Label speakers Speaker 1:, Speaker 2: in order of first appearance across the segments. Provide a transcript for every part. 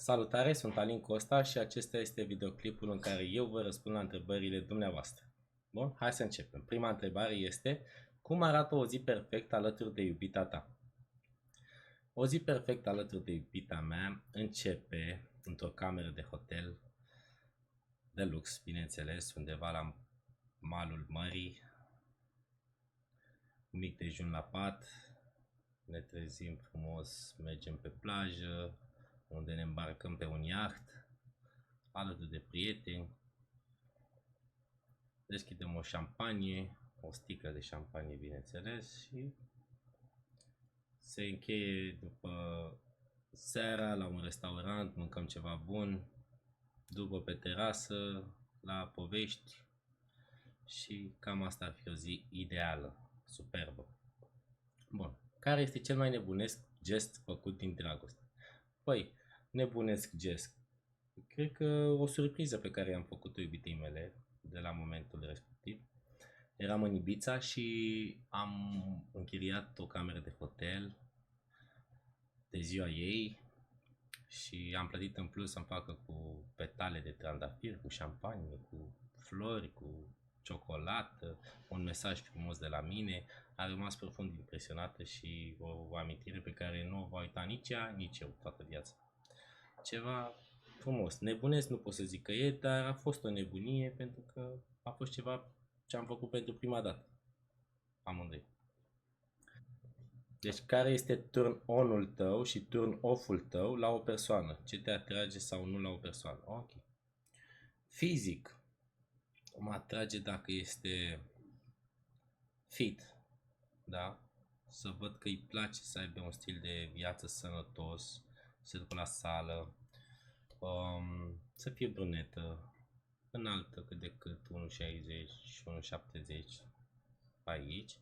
Speaker 1: Salutare, sunt Alin Costa și acesta este videoclipul în care eu vă răspund la întrebările dumneavoastră. Bun, hai să începem. Prima întrebare este: cum arată o zi perfectă alături de iubita ta? O zi perfectă alături de iubita mea începe într-o cameră de hotel de lux, bineînțeles, undeva la malul mării, un mic dejun la pat, ne trezim frumos, mergem pe plajă, unde ne îmbarcăm pe un iaht, alături de prieteni, deschidem o șampanie, o sticlă de șampanie, bineînțeles, și se încheie după seara la un restaurant, mâncăm ceva bun, după pe terasă, la povești, și cam asta ar fi o zi ideală, superbă. Bun, care este cel mai nebunesc gest făcut din dragoste? Păi, nebunesc gest. Cred că o surpriză pe care am făcut-o iubitei mele de la momentul respectiv. Eram în Ibiza și am închiriat o cameră de hotel de ziua ei și am plătit în plus să-mi facă cu petale de trandafir, cu șampanie, cu flori, cu ciocolată, un mesaj frumos de la mine. A rămas profund impresionată și o amintire pe care nu o va uita nici ea, nici eu toată viața. Ceva frumos. Nebunesc nu pot să zic că e, dar a fost o nebunie pentru că a fost ceva ce am făcut pentru prima dată. Amândoi. Deci care este turn on-ul tău și turn off-ul tău la o persoană? Ce te atrage sau nu la o persoană? Ok. Fizic. Mă atrage dacă este fit, da? Să văd că îi place să aibă un stil de viață sănătos, să ducă la sală, să fie brunetă, înaltă cât de cât, 1,60 și 1,70 aici,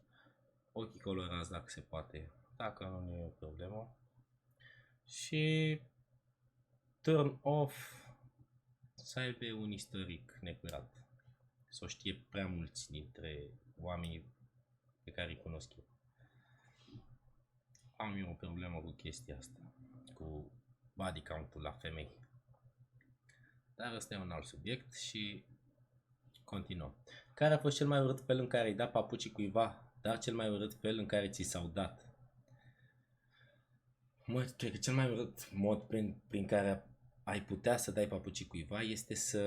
Speaker 1: ochii colorați dacă se poate, dacă nu e o problemă. Și turn off, să aibă un istoric necurat, să o știe prea mulți dintre oamenii pe care îi cunosc eu. Am eu o problemă cu chestia asta, cu body count-ul la femei. Dar ăsta e un alt subiect și continuăm. Care a fost cel mai urât fel în care ai dat papucii cuiva, dar cel mai urât fel în care ți s-au dat? Mă, cred că cel mai urât mod prin care ai putea să dai papucii cuiva este să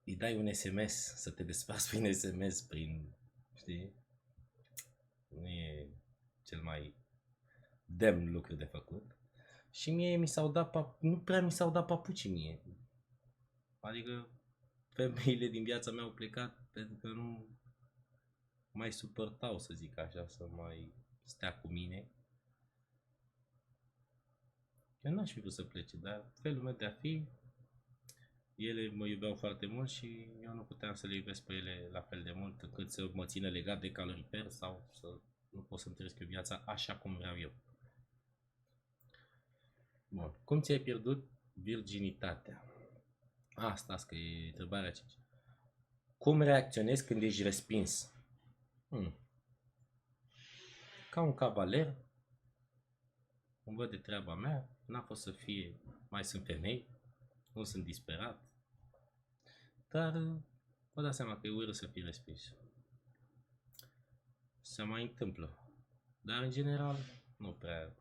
Speaker 1: îi dai un SMS, să te desfaci prin SMS, știi? Nu e cel mai demn lucru de făcut. Și mie mi s-au dat, nu prea mi s-au dat papucii mie. Adică femeile din viața mea au plecat pentru că nu mai suportau, să zic așa, să mai stea cu mine. Eu n-aș fi vrut să plece, dar felul meu de a fi, ele mă iubeau foarte mult și eu nu puteam să le iubesc pe ele la fel de mult încât să mă țină legat de calorifer sau să nu pot să-mi trăiesc eu viața așa cum vreau eu. Bun. Cum ți-ai pierdut virginitatea? Asta că e întrebarea 5. Cum reacționezi când ești respins? Ca un cavaler, îmi văd de treaba mea, n-a fost să fie, mai sunt femei, nu sunt disperat, dar vă dați seama că e urât să fii respins. Se mai întâmplă, dar în general nu prea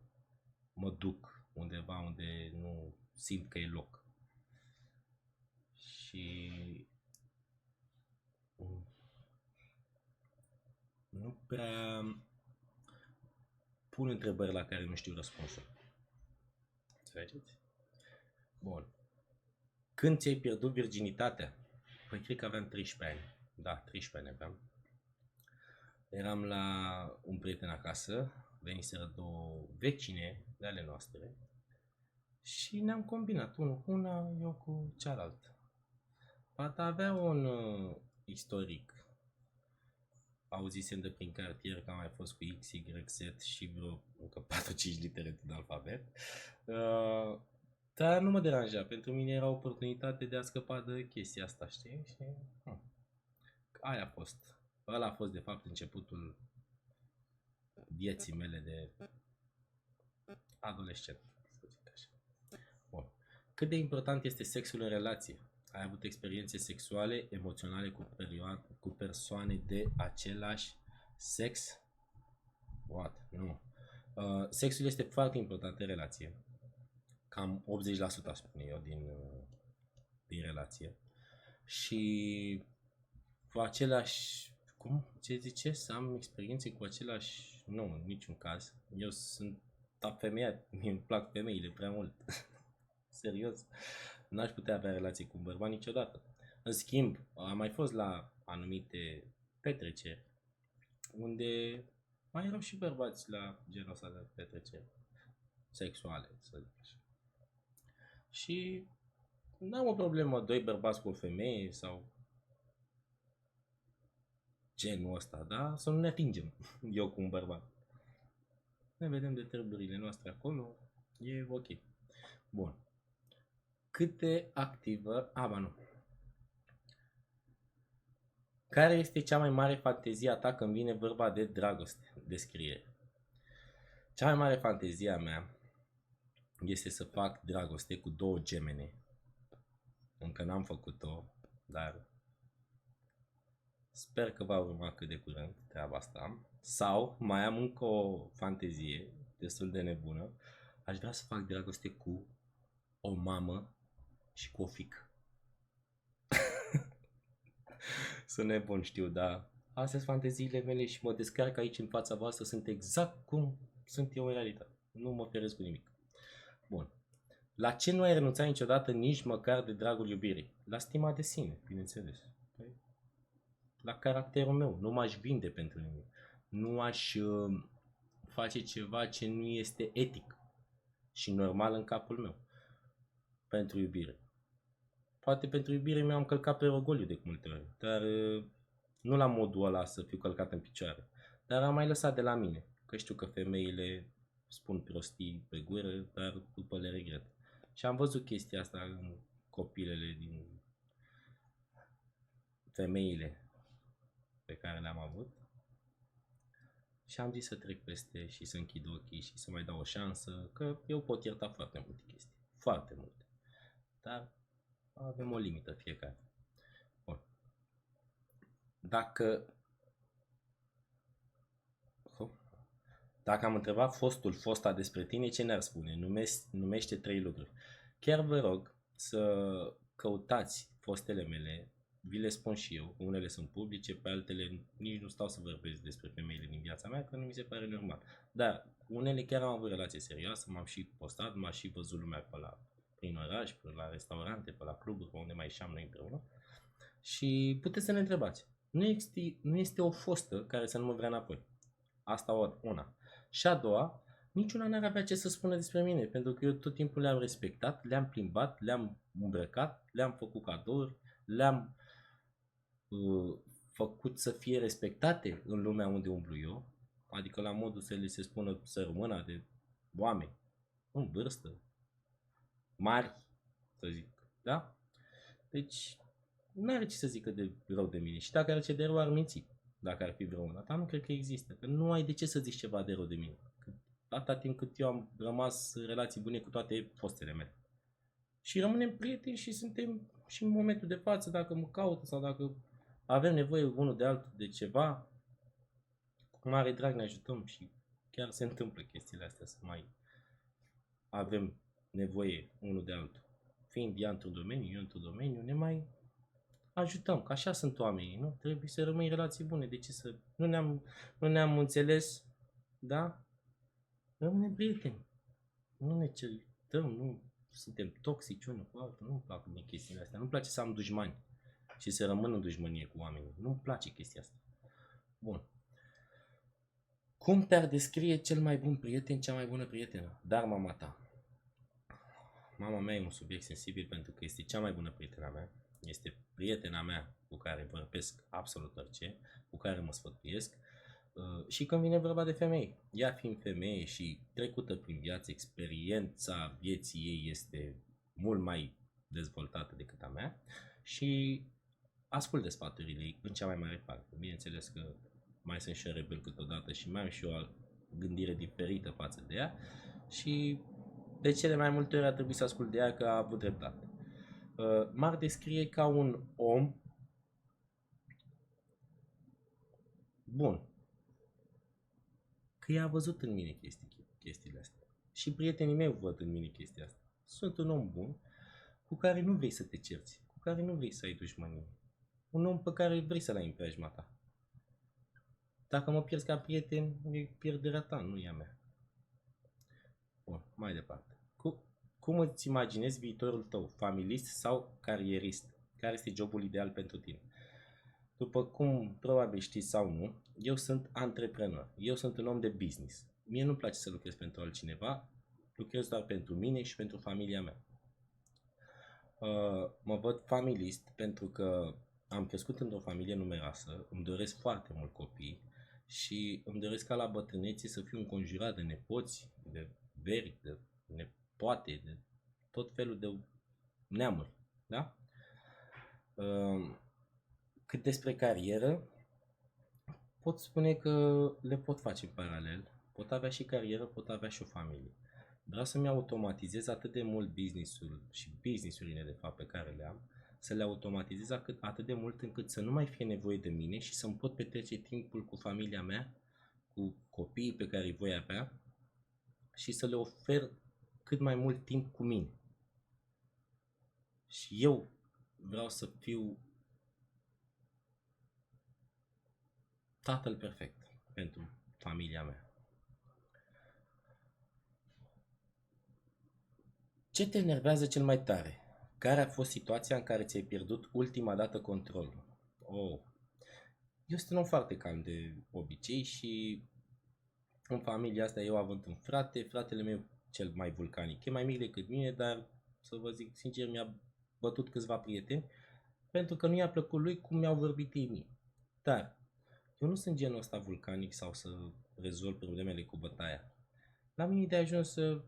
Speaker 1: mă duc undeva unde nu simt că e loc. Și nu prea pun întrebări la care nu știu răspunsul. Înțelegeți? Bun. Când ți-ai pierdut virginitatea? Păi cred că aveam 13 ani. Da, 13 ani aveam. Eram la un prieten acasă, veniseră două vecine de ale noastre și ne-am combinat, unul cu una, eu cu cealaltă. Fata avea un istoric. Auzisem de prin cartier că am mai fost cu X, Y, Z și vreo încă 4-5 litere din alfabet. Dar nu mă deranja, pentru mine era o oportunitate de a scăpa de chestia asta, știi? Și aia a fost. Ăla a fost de fapt începutul vieții mele de adolescent, să zic așa. Cât de important este sexul în relație? Ai avut experiențe sexuale, emoționale cu persoane de același sex? What? Nu. Sexul este foarte important în relație. Cam 80% aș spune eu din relație. Și cu același, ce zice? Să am experiențe cu același, nu, în niciun caz. Eu sunt femeia, mi-mi plac femeile prea mult. Serios. N-aș putea avea relații cu un bărbat niciodată. În schimb, am mai fost la anumite petreceri unde mai erau și bărbați la genul ăsta de petreceri sexuale, să zic așa. Și n-am o problemă, doi bărbați cu o femeie sau genul ăsta, da? Să nu ne atingem eu cu un bărbat. Ne vedem de treburile noastre acolo, e ok. Bun. Cât de activă, nu. Care este cea mai mare fantezie a ta când vine vorba de dragoste? Descriere. Cea mai mare fantezie a mea este să fac dragoste cu două gemene. Încă n-am făcut-o, dar sper că va urma cât de curând treaba asta. Sau mai am încă o fantezie destul de nebună. Aș vrea să fac dragoste cu o mamă și cu o fiică. Sunt nebun, știu, dar astea sunt fanteziile mele și mă descarc aici în fața voastră. Sunt exact cum sunt eu în realitate. Nu mă feresc cu nimic. Bun. La ce nu ai renunțat niciodată, nici măcar de dragul iubirii? La stima de sine, bineînțeles. La caracterul meu. Nu m-aș vinde pentru nimic. Nu aș face ceva ce nu este etic și normal în capul meu. Pentru iubire. Poate pentru iubire mi-am călcat pe rogoliu de multe ori, dar nu la modul ăla să fiu călcat în picioare. Dar am mai lăsat de la mine, că știu că femeile spun prostii pe gură, dar după le regret. Și am văzut chestia asta în copilele din femeile pe care le-am avut. Și am zis să trec peste și să închid ochii și să mai dau o șansă, că eu pot ierta foarte multe chestii. Foarte multe. Dar avem o limită fiecare. Bun. Dacă am întrebat fosta despre tine, ce ne-ar spune? Numește 3 lucruri. Chiar vă rog să căutați fostele mele, vi le spun și eu, unele sunt publice, pe altele nici nu stau să vorbesc despre femeile din viața mea, că nu mi se pare normal. Dar unele chiar am avut relație serioasă, m-am și postat, m-a și văzut lumea prin oraș, pe la restaurante, pe la cluburi, pe unde mai ieșeam noi împreună. Și puteți să ne întrebați. Nu este o fostă care să nu mă vrea înapoi. Asta una. Și a doua, niciuna n-ar avea ce să spună despre mine, pentru că eu tot timpul le-am respectat, le-am plimbat, le-am îmbrăcat, le-am făcut cadouri, le-am făcut să fie respectate în lumea unde umblu eu, adică la modul să le se spună sărmâna de oameni în vârstă, mari, să zic, da? Deci, n-are ce să zică de rău de mine și dacă ar ce de rău ar minți. Dacă ar fi vreuna, dar nu cred că există, că nu ai de ce să zici ceva de rău de mine. Atâta timp cât eu am rămas în relații bune cu toate fostele mele. Și rămânem prieteni și suntem și în momentul de față, dacă mă caută sau dacă avem nevoie unul de altul de ceva, cu mare drag ne ajutăm și chiar se întâmplă chestiile astea, să mai avem nevoie unul de altul. Fiind ea într-un domeniu, eu într-un domeniu, ne mai ajutăm, că așa sunt oamenii, nu? Trebuie să rămâi în relații bune. De ce să... Nu ne-am înțeles, da? Rămânem prieteni. Nu ne certăm, nu suntem toxici unul cu altul. Nu-mi plac mie chestiile astea. Nu-mi place să am dușmani și să rămân în dușmănie cu oamenii. Nu-mi place chestia asta. Bun. Cum te-ar descrie cel mai bun prieten, cea mai bună prietenă? Dar mama ta. Mama mea e un subiect sensibil pentru că este cea mai bună prietena mea. Este prietena mea cu care vorbesc absolut orice, cu care mă sfătuiesc. Și când vine vorba de femei, ea fiind femeie și trecută prin viață, experiența vieții ei este mult mai dezvoltată decât a mea și ascult de sfaturile ei în cea mai mare parte. Bineînțeles că mai sunt și rebel câteodată și mai am și o gândire diferită față de ea și De cele mai multe ori a trebuit să ascult de ea că a avut dreptate. M-ar descrie ca un om bun, că ea a văzut în mine chestiile astea. Și prietenii mei văd în mine chestia asta. Sunt un om bun cu care nu vrei să te cerți, cu care nu vrei să ai dușmănie. Un om pe care vrei să-l ai în preajma ta. Dacă mă pierzi ca prieten, e pierderea ta, nu e a mea. Bun, mai departe. Cum îți imaginezi viitorul tău, familist sau carierist? Care este jobul ideal pentru tine? După cum probabil știți sau nu, eu sunt antreprenor. Eu sunt un om de business. Mie nu-mi place să lucrez pentru altcineva, lucrez doar pentru mine și pentru familia mea. Mă văd familist pentru că am crescut într-o familie numeroasă, îmi doresc foarte mult copii și îmi doresc ca la bătrânețe să fiu înconjurat de nepoți, de veri, de nepoate, de tot felul de neamuri. Da? Cât despre carieră, pot spune că le pot face în paralel. Pot avea și carieră, pot avea și o familie. Vreau să-mi automatizez atât de mult business-ul și business-urile de fapt pe care le am, să le automatizez atât de mult încât să nu mai fie nevoie de mine și să-mi pot petrece timpul cu familia mea, cu copiii pe care îi voi avea și să le ofer cât mai mult timp cu mine. Și eu vreau să fiu tatăl perfect pentru familia mea. Ce te enervează cel mai tare? Care a fost situația în care ți-ai pierdut ultima dată controlul? Eu sunt un om foarte calm de obicei și în familia asta eu având un frate, fratele meu cel mai vulcanic. E mai mic decât mine, dar să vă zic sincer, mi-a bătut câțiva prieteni pentru că nu i-a plăcut lui cum mi-au vorbit ei mie. Dar eu nu sunt genul ăsta vulcanic sau să rezolv problemele cu bătaia. La mine e de ajuns să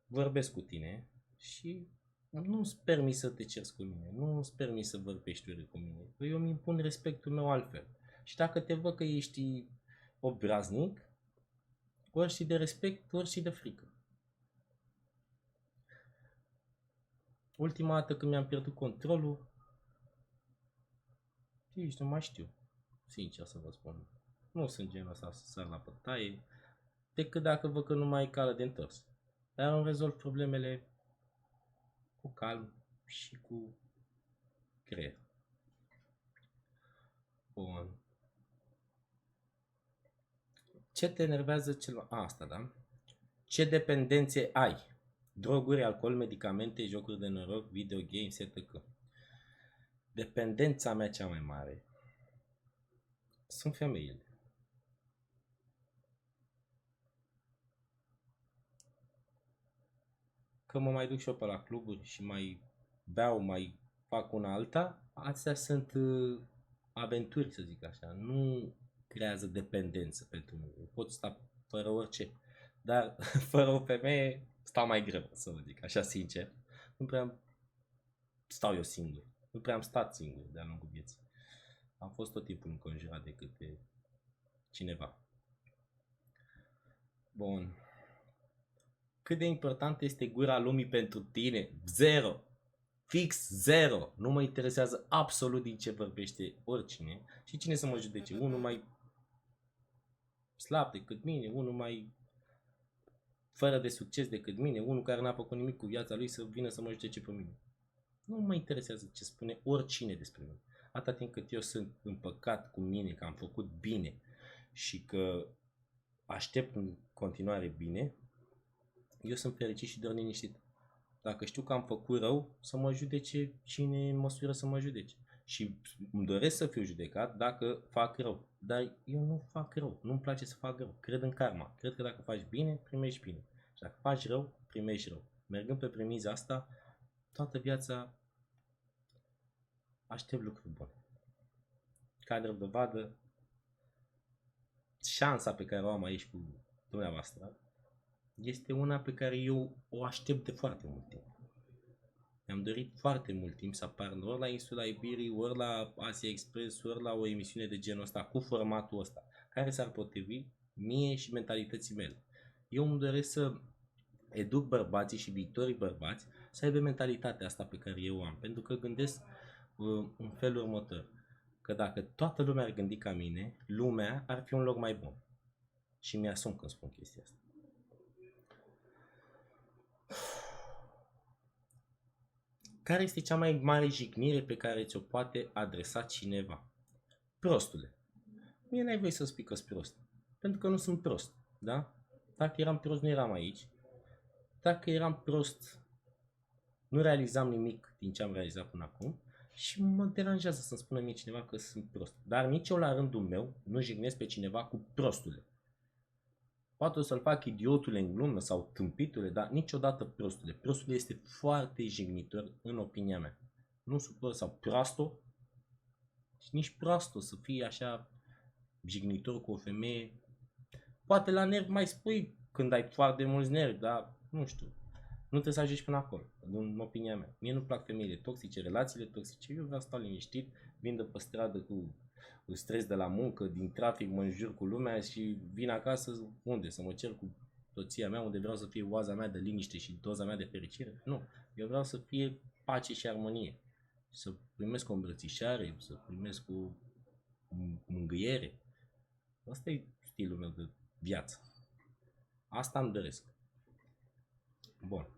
Speaker 1: vorbesc cu tine și nu-ți permis să te ceri cu mine, nu-ți permis să vorbești urât cu mine. Eu îmi impun respectul meu altfel. Și dacă te văd că ești obraznic, ori și de respect, ori și de frică. Ultima dată când mi-am pierdut controlul, nici nu mai știu, sincer să vă spun. Nu sunt genul ăsta să sar la bătaie, decât dacă văd că nu mai e cală de întors. Dar îmi rezolv problemele cu calm și cu creier. Bun. Ce te enervează cel mai... Asta, da? Ce dependențe ai? Droguri, alcool, medicamente, jocuri de noroc, video games, etc. Dependența mea cea mai mare sunt femeile. Că mă mai duc și eu pe la cluburi și mai beau, mai fac una alta, astea sunt aventuri, să zic așa. Nu creează dependență pentru mine. Pot sta fără orice, dar fără o femeie stau mai greu, să vă zic așa sincer. Nu prea stau eu singur. Nu prea am stat singur de-a lungul vieții. Am fost tot timpul înconjurat de câte cineva. Bun. Cât de important este gura lumii pentru tine? Zero. Fix zero. Nu mă interesează absolut din ce vorbește oricine. Și cine să mă judece? Unul mai slab decât mine, unul mai fără de succes decât mine, unul care n-a făcut nimic cu viața lui să vină să mă judece pe mine. Nu mă interesează ce spune oricine despre mine. Atâta timp cât eu sunt împăcat cu mine, că am făcut bine și că aștept în continuare bine, eu sunt fericit și doar liniștit. Dacă știu că am făcut rău, să mă judece cine în măsură să mă judece. Și îmi doresc să fiu judecat dacă fac rău. Dar eu nu fac rău. Nu-mi place să fac rău. Cred în karma. Cred că dacă faci bine, primești bine. Și dacă faci rău, primești rău. Mergând pe premiza asta, toată viața aștept lucruri bune. Ca de dovadă, șansa pe care o am aici cu dumneavoastră este una pe care eu o aștept de foarte mult timp. Mi-am dorit foarte mult timp să apar ori la Insula Iberiei, ori la Asia Express, ori la o emisiune de genul ăsta, cu formatul ăsta, care s-ar potrivi mie și mentalității mele. Eu îmi doresc să educ bărbații și viitorii bărbați să aibă mentalitatea asta pe care eu o am. Pentru că gândesc în felul următor. Că dacă toată lumea ar gândi ca mine, lumea ar fi un loc mai bun. Și mi-asum când spun chestia asta. Care este cea mai mare jignire pe care ți-o poate adresa cineva? Prostule. Mie n-ai voie să spui că-s prost. Pentru că nu sunt prost. Da? Dacă eram prost, nu eram aici. Dacă eram prost, nu realizam nimic din ce am realizat până acum. Și mă deranjează să-mi spună mie cineva că sunt prost. Dar nici eu la rândul meu nu jignesc pe cineva cu prostule. Poate o să-l fac idiotule în glumă sau tâmpitule, dar niciodată prostule. Prostule este foarte jignitor în opinia mea. Nu supăr sau proasto. Și nici proasto să fie așa jignitor cu o femeie. Poate la nervi mai spui când ai foarte mulți nervi, dar nu știu. Nu trebuie să ajungi până acolo, în opinia mea. Mie nu plac femeile toxice, relațiile toxice. Eu vreau să stau liniștit, vin de pe stradă cu stres de la muncă, din trafic, mă înjur cu lumea și vin acasă, unde? Să mă cer cu soția mea, unde vreau să fie oaza mea de liniște și doza mea de fericire? Nu. Eu vreau să fie pace și armonie. Să primesc o îmbrățișare, să primesc o mângâiere. Asta e stilul meu de viață. Asta îmi doresc. Bun.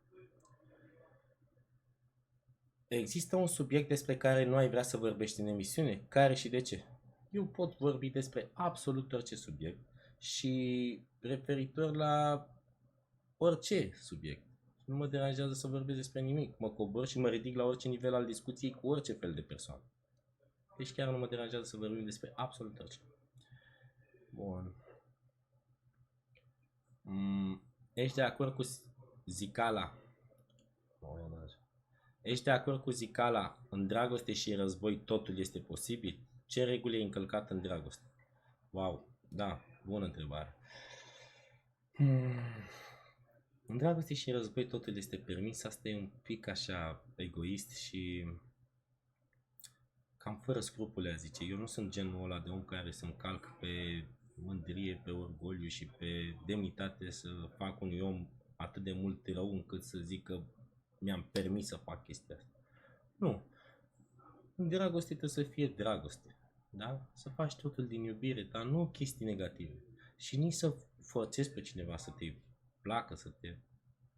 Speaker 1: Există un subiect despre care nu ai vrea să vorbești în emisiune? Care și de ce? Eu pot vorbi despre absolut orice subiect și referitor la orice subiect. Nu mă deranjează să vorbesc despre nimic. Mă cobor și mă ridic la orice nivel al discuției cu orice fel de persoană. Deci chiar nu mă deranjează să vorbim despre absolut orice. Bun. Ești de acord cu zicala? Ești de acord cu zicala, în dragoste și război totul este posibil? Ce reguli e încălcat în dragoste? Wow, da, bună întrebare. În dragoste și în război totul este permis, asta e un pic așa egoist și cam fără scrupule, a zice. Eu nu sunt genul ăla de om care să-mi calc pe mândrie, pe orgoliu și pe demnitate să fac unui om atât de mult rău încât să zic că mi-am permis să fac chestia asta. Nu. În dragoste trebuie să fie dragoste. Da? Să faci totul din iubire, dar nu chestii negative. Și nici să forțezi pe cineva să te placă, să te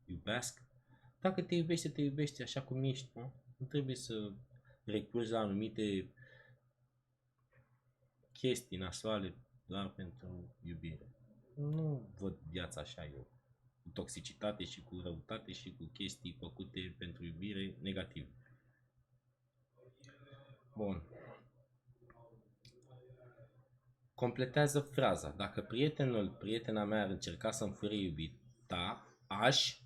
Speaker 1: iubească. Dacă te iubește, te iubește așa cum ești. Nu, nu trebuie să recurgi la anumite chestii nasoale doar pentru iubire. Nu văd viața așa eu. Cu toxicitate și cu răutate și cu chestii făcute pentru iubire negative. Bun. Completează fraza. Dacă prietena mea ar încerca să-mi fure iubita, aș...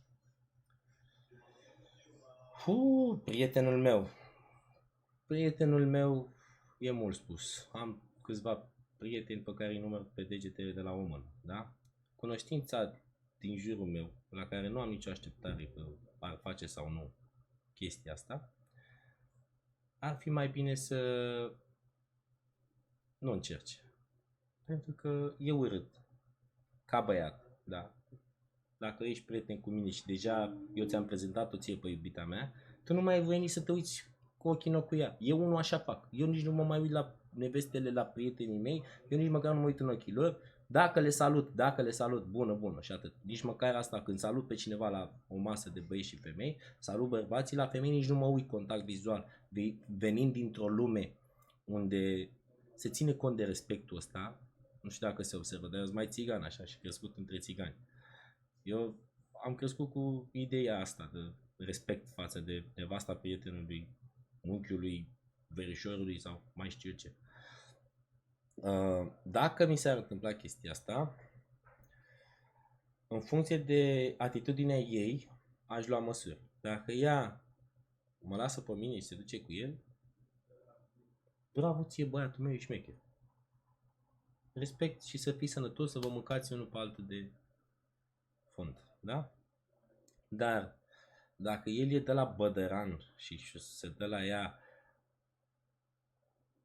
Speaker 1: Prietenul meu e mult spus. Am câțiva prieteni pe care îi număr pe degetele de la o mână, da? Cunoștința din jurul meu, la care nu am nicio așteptare că ar face sau nu chestia asta, ar fi mai bine să nu încerce. Pentru că e urât. Ca băiat, da? Dacă ești prieten cu mine și deja eu ți-am prezentat-o ție pe iubita mea, tu nu mai ai voie nici să te uiți cu ochii în ochi cu ea. Eu unul așa fac. Eu nici nu mă mai uit la nevestele, la prietenii mei, eu nici măcar nu mă uit în ochii lor. Dacă le salut, bună și atât. Nici măcar asta, când salut pe cineva la o masă de băieți și femei, salut bărbații, la femei nici nu mă uit contact vizual. Venind dintr-o lume unde se ține cont de respectul ăsta, nu știu dacă se observă, dar eu sunt mai țigan așa și crescut între țigani. Eu am crescut cu ideea asta de respect față de nevasta prietenului, unchiului, verișorului sau mai știu ce. Dacă mi s-ar întâmpla chestia asta, în funcție de atitudinea ei, aș lua măsuri. Dacă ea mă lasă pe mine și se duce cu el, bravo ție, băiatul meu, ești șmecher. Respect și să fii sănătos, să vă mâncați unul pe altul de fond. Da? Dar dacă el e de la bădăran și se dă la ea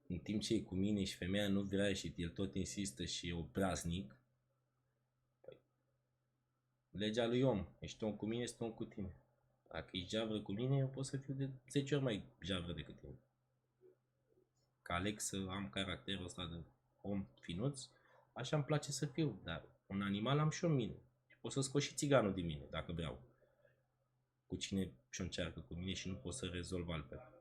Speaker 1: în timp ce e cu mine și femeia nu vrea și el tot insistă și e obraznic, păi, legea lui om. Ești om cu mine, sunt om cu tine. Dacă ești javră cu mine, eu pot să fiu de 10 ori mai javră decât tine. Că aleg să am caracterul ăsta de om finuț, așa îmi place să fiu, dar un animal am și eu în mine. Și pot să scot și țiganul din mine, dacă vreau. Cu cine și-o încearcă cu mine și nu pot să rezolv altfel.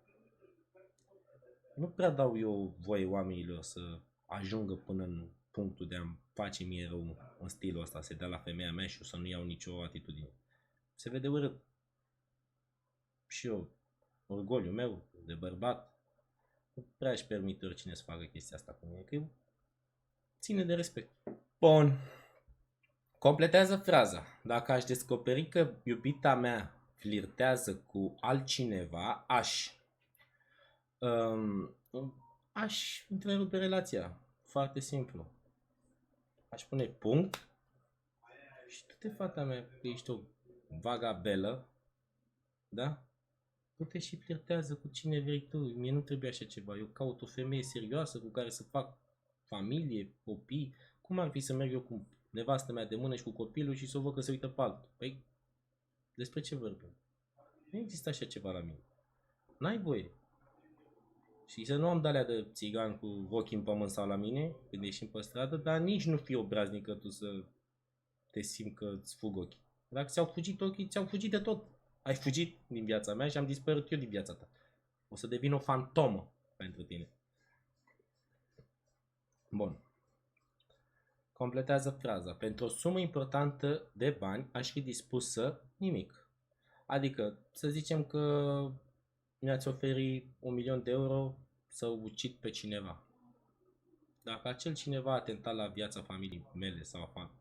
Speaker 1: Nu prea dau eu voie oamenilor să ajungă până în punctul de a-mi face mie rău în stilul ăsta, să dea la femeia mea și eu să nu iau nicio atitudine. Se vede urât. Și eu, orgoliul meu de bărbat, nu prea își permite oricine să facă chestia asta cu mine, că eu ține de respect. Bun. Completează fraza. Dacă aș descoperi că iubita mea flirtează cu altcineva, aș întrerupe relația. Foarte simplu. Aș pune punct și tu te, fata mea, că ești o vagabelă, da? Du-te și flirtează cu cine vrei tu. Mie nu trebuie așa ceva. Eu caut o femeie serioasă cu care să fac familie, copii. Cum ar fi să merg eu cu nevastă mea de mână și cu copilul și să o văd că se uită pe altul? Păi, despre ce vorbim? Nu există așa ceva la mine. N-ai voie. Și să nu am de-alea de țigan cu ochii în pământ sau la mine, când ieșim pe stradă, dar nici nu fi obraznică tu să te simți că îți fug ochii. Dacă ți-au fugit ochii, ți-au fugit de tot. Ai fugit din viața mea și am dispărut eu din viața ta. O să devin o fantomă pentru tine. Bun. Completează fraza. Pentru o sumă importantă de bani aș fi dispus să nimic. Adică, să zicem că mi-ați oferi 1.000.000 de euro să ucid pe cineva. Dacă acel cineva a atentat la viața familiei mele sau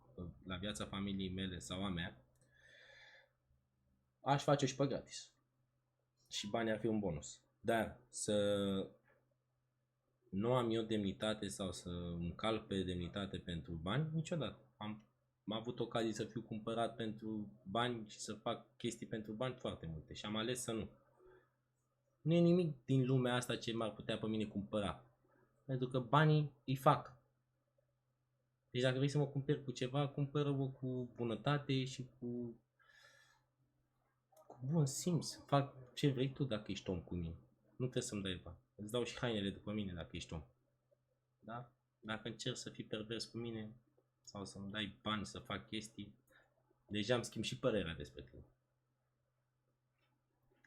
Speaker 1: la viața familiei mele sau a mea, aș face și pe gratis. Și banii ar fi un bonus. Dar să nu am eu demnitate sau să încalc pe demnitate pentru bani, niciodată. Am avut ocazii să fiu cumpărat pentru bani și să fac chestii pentru bani foarte multe și am ales să nu. Nu e nimic din lumea asta ce m-ar putea pe mine cumpăra. Pentru că banii îi fac. Deci dacă vrei să mă cumperi cu ceva, cumpără-mă cu bunătate și cu bun simț. Fac ce vrei tu dacă ești om cu mine. Nu trebuie să-mi dai bani. Îți dau și hainele după mine dacă ești om. Da? Dacă încerci să fii pervers cu mine sau să-mi dai bani să fac chestii, deja îmi schimb și părerea despre tine.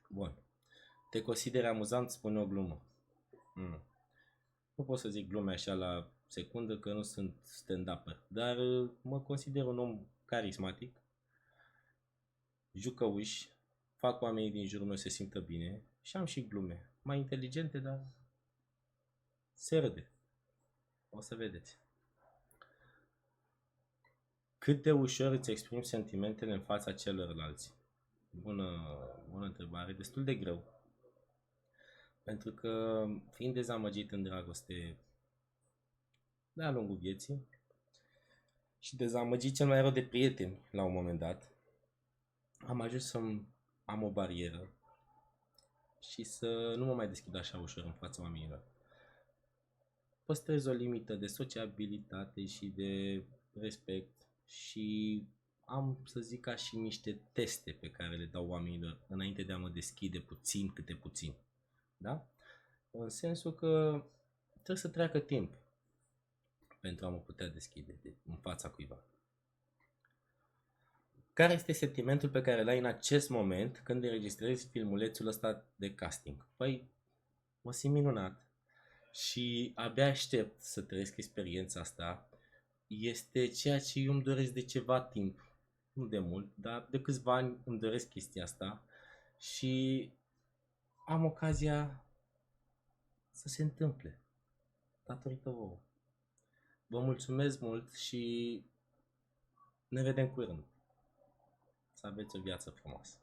Speaker 1: Bun. Te consideri amuzant, spune o glumă. Nu pot să zic glume așa la secundă că nu sunt stand-upper, dar mă consider un om carismatic, jucăuș, fac oamenii din jurul meu să se simtă bine și am și glume mai inteligente, dar se râde. O să vedeți. Cât de ușor îți exprimi sentimentele în fața celorlalți? Bună întrebare, destul de greu. Pentru că, fiind dezamăgit în dragoste de-a lungul vieții și dezamăgit cel mai rău de prieteni la un moment dat, am ajuns să am o barieră și să nu mă mai deschid așa ușor în fața oamenilor. Păstrez o limită de sociabilitate și de respect și am, să zic, ca și niște teste pe care le dau oamenilor înainte de a mă deschide puțin câte puțin. Da? În sensul că trebuie să treacă timp pentru a mă putea deschide în fața cuiva. Care este sentimentul pe care l-ai în acest moment când înregistrezi filmulețul ăsta de casting? Păi, mă simt minunat și abia aștept să trăiesc experiența asta. Este ceea ce eu îmi doresc de ceva timp, nu de mult, dar de câțiva ani îmi doresc chestia asta și am ocazia să se întâmple datorită vouă. Vă mulțumesc mult și ne vedem curând. Să aveți o viață frumoasă.